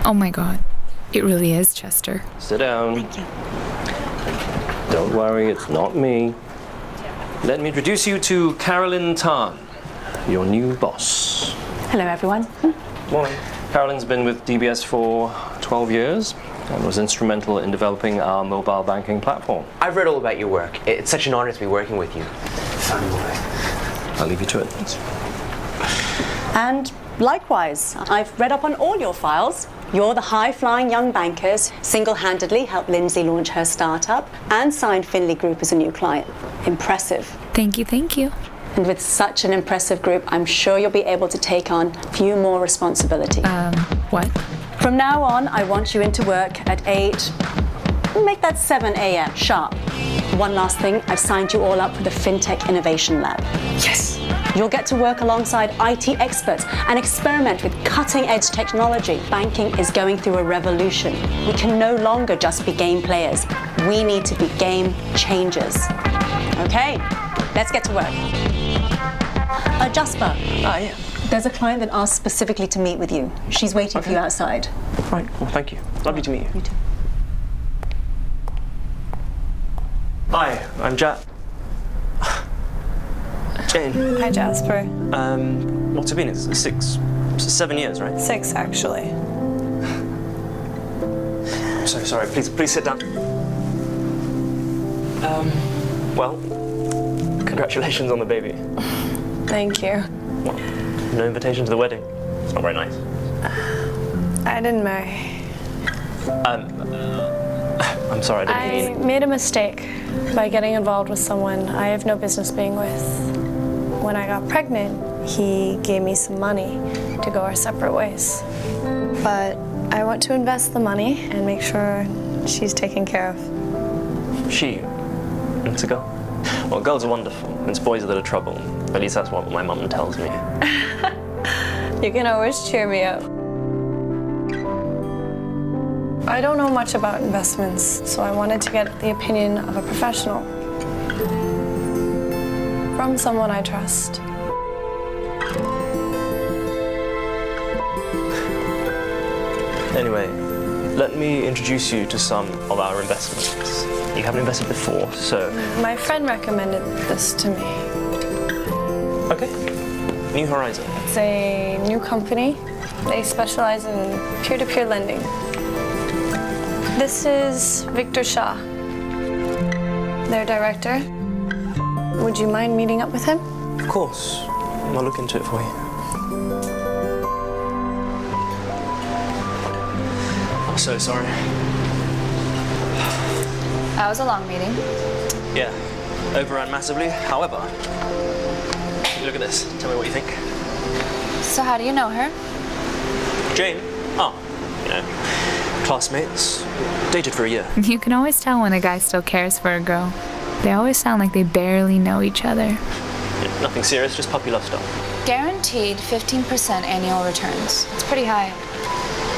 Oh my God, it really is Chester. Sit down. Thank you. Don't worry, it's not me. Let me introduce you to Carolyn Tan, your new boss. Hello, everyone. Morning. Carolyn's been with DBS for 12 years and was instrumental in developing our mobile banking platform. I've read all about your work. It's such an honor to be working with you. I'll leave you to it. And likewise, I've read up on all your files. You're the high-flying young bankers, single-handedly helped Lindsay launch her startup and signed Finley Group as a new client. Impressive. Thank you, thank you. And with such an impressive group, I'm sure you'll be able to take on a few more responsibility. What? From now on, I want you into work at 8, make that 7 a.m. sharp. One last thing, I've signed you all up for the FinTech Innovation Lab. Yes! You'll get to work alongside IT experts and experiment with cutting-edge technology. Banking is going through a revolution. We can no longer just be game players. We need to be game changers. Okay, let's get to work. Jasper. Yeah. There's a client that asked specifically to meet with you. She's waiting for you outside. Right, well, thank you. Lovely to meet you. You too. Hi, I'm Jack. Jane. Hi, Jasper. What's it been? It's 7 years, right? 6, actually. I'm so sorry. Please sit down. Well, congratulations on the baby. Thank you. What? No invitation to the wedding? It's not very nice. I didn't marry. I'm sorry, I I didn't mean... made a mistake by getting involved with someone I have no business being with. When I got pregnant, he gave me some money to go our separate ways. But I want to invest the money and make sure she's taken care of. She? It's a girl? Well, girls are wonderful. It's boys that are trouble. At least that's what my mum tells me. You can always cheer me up. I don't know much about investments, so I wanted to get the opinion of a professional. From someone I trust. Anyway, let me introduce you to some of our investments. You haven't invested before, so... My friend recommended this to me. Okay. New Horizon. It's a new company. They specialize in peer-to-peer lending. This is Victor Shah, their director. Would you mind meeting up with him? Of course. I'll look into it for you. I'm so sorry. That was a long meeting. Yeah, overran massively. However, look at this. Tell me what you think. So how do you know her? Jane? Oh, you know, classmates. Dated for a year. You can always tell when a guy still cares for a girl. They always sound like they barely know each other. Yeah, nothing serious, just puppy love stuff. Guaranteed 15% annual returns. It's pretty high.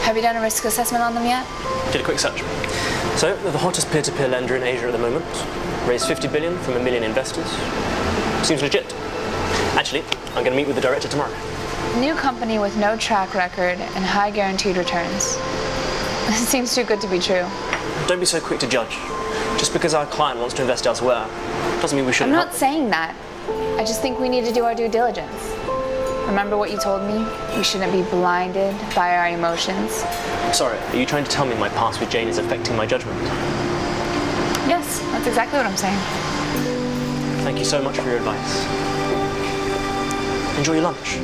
Have you done a risk assessment on them yet? Did a quick search. So, they're the hottest peer-to-peer lender in Asia at the moment. Raised 50 billion from 1 million investors. Seems legit. Actually, I'm going to meet with the director tomorrow. New company with no track record and high guaranteed returns. It seems too good to be true. Don't be so quick to judge. Just because our client wants to invest elsewhere doesn't mean we I'm shouldn't not help. saying that. I just think we need to do our due diligence. Remember what you told me? We shouldn't be blinded by our emotions. Sorry, are you trying to tell me my past with Jane is affecting my judgment? Yes, that's exactly what I'm saying. Thank you so much for your advice. Enjoy your lunch.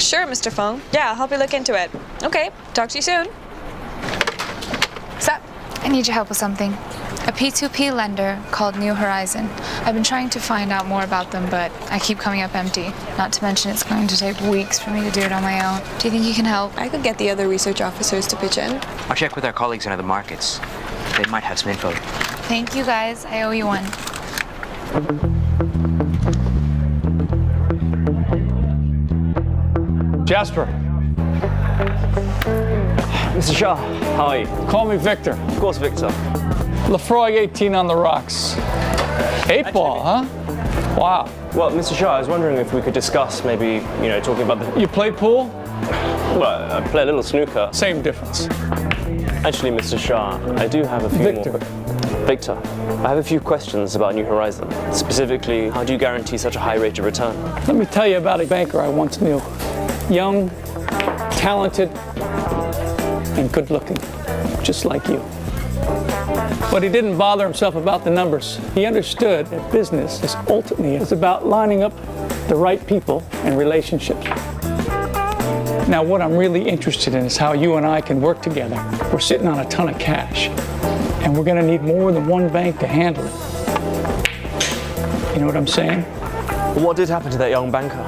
Sure, Mr. Fong. Yeah, I'll help you look into it. Okay, talk to you soon. So, I need your help with something. A P2P lender called New Horizon. I've been trying to find out more about them, but I keep coming up empty. Not to mention it's going to take weeks for me to do it on my own. Do you think you can help? I could get the other research officers to pitch in. I'll check with our colleagues in other markets. They might have some info. Thank you guys. I owe you one. Jasper. Mr. Shah, how are you? Call me Victor. Of course, Victor. Lefroy 18 on the rocks. 8-ball, huh? Wow. Well, Mr. Shah, I was wondering if we could discuss maybe, talking about the... You play pool? Well, I play a little snooker. Same difference. Actually, Mr. Shah, I do have a few Victor. more. Victor, I have a few questions about New Horizon. Specifically, how do you guarantee such a high rate of return? Let me tell you about a banker I once knew. Young, talented, and good looking, just like you. But he didn't bother himself about the numbers. He understood that business is ultimately about lining up the right people and relationships. Now, what I'm really interested in is how you and I can work together. We're sitting on a ton of cash, and we're gonna need more than one bank to handle it. You know what I'm saying? What did happen to that young banker?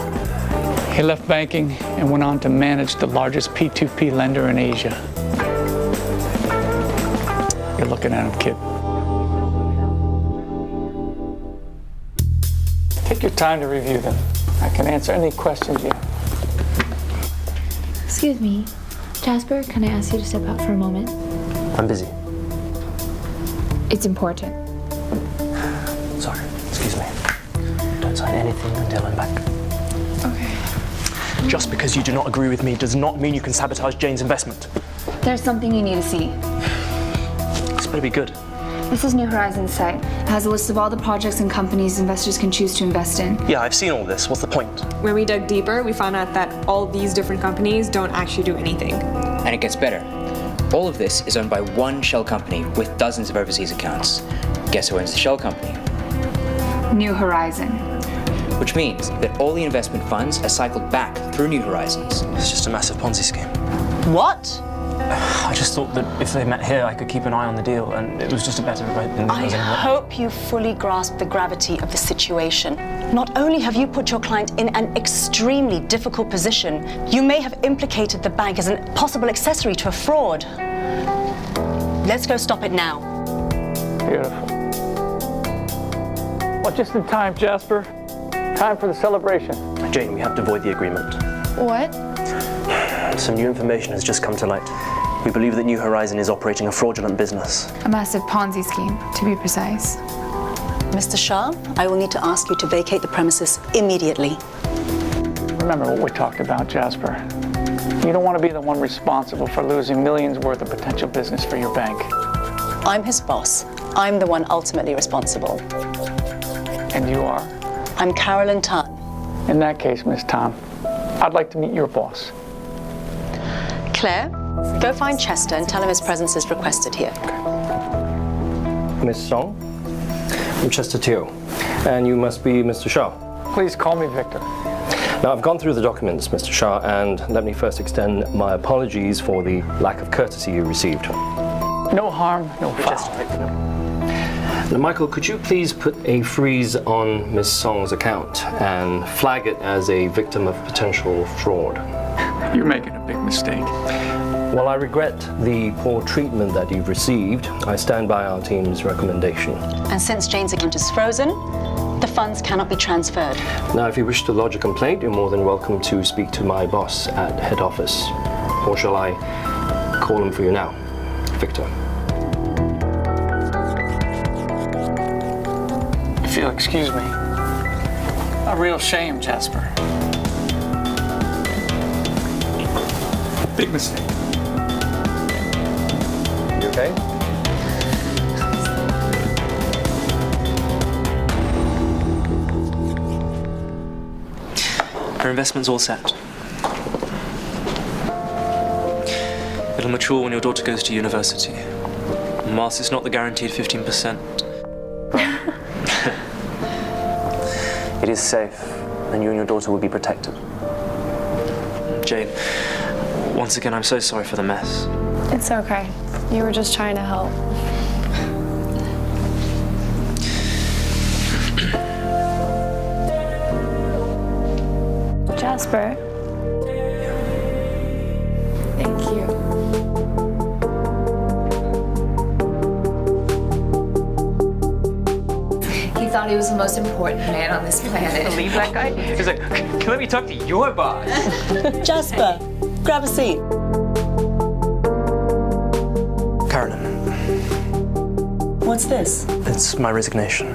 He left banking and went on to manage the largest P2P lender in Asia. You're looking at him, kid. Take your time to review them. I can answer any questions you have. Excuse me. Jasper, can I ask you to step out for a moment? I'm busy. It's important. Sorry, excuse me. Don't sign anything until I'm back. Okay. Just because you do not agree with me does not mean you can sabotage Jane's investment. There's something you need to see. This better be good. This is New Horizon's site. It has a list of all the projects and companies investors can choose to invest in. Yeah, I've seen all this. What's the point? When we dug deeper, we found out that all these different companies don't actually do anything. And it gets better. All of this is owned by one shell company with dozens of overseas accounts. Guess who owns the shell company? New Horizon. Which means that all the investment funds are cycled back through New Horizons. It's just a massive Ponzi scheme. What? I just thought that if they met here, I could keep an eye on the deal, and it was just a better way than I hope you fully grasp the gravity of the situation. Not only have you put your client in an extremely difficult position, you may have implicated the bank as a possible accessory to a fraud. Let's go stop it now. Beautiful. Well, just in time, Jasper. Time for the celebration. Jane, we have to void the agreement. What? Some new information has just come to light. We believe that New Horizon is operating a fraudulent business. A massive Ponzi scheme, to be precise. Mr. Shah, I will need to ask you to vacate the premises immediately. Remember what we talked about, Jasper. You don't want to be the one responsible for losing millions worth of potential business for your bank. I'm his boss. I'm the one ultimately responsible. And you are? I'm Carolyn Tan. In that case, Miss Tom, I'd like to meet your boss. Claire, go find Chester and tell him his presence is requested here. Miss Song? I'm Chester Teo, and you must be Mr. Shah. Please call me Victor. Now, I've gone through the documents, Mr. Shah, and let me first extend my apologies for the lack of courtesy you received. No harm, no foul. Now, Michael, could you please put a freeze on Miss Song's account and flag it as a victim of potential fraud? You're making a big mistake. While I regret the poor treatment that you've received, I stand by our team's recommendation. And since Jane's account is frozen, the funds cannot be transferred. Now, if you wish to lodge a complaint, you're more than welcome to speak to my boss at head office. Or shall I call him for you now, Victor? If you'll excuse me. A real shame, Jasper. Big mistake. You okay? Her investment's all set. It'll mature when your daughter goes to university. And whilst it's not the guaranteed 15%, it is safe, and you and your daughter will be protected. Jane, once again, I'm so sorry for the mess. It's okay. You were just trying to help. Jasper. Thank you. He thought he was the most important man on this planet. Believe that guy? He's like, let me talk to your boss. Jasper, grab a seat. Carolyn, What's this? it's my resignation.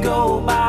go by.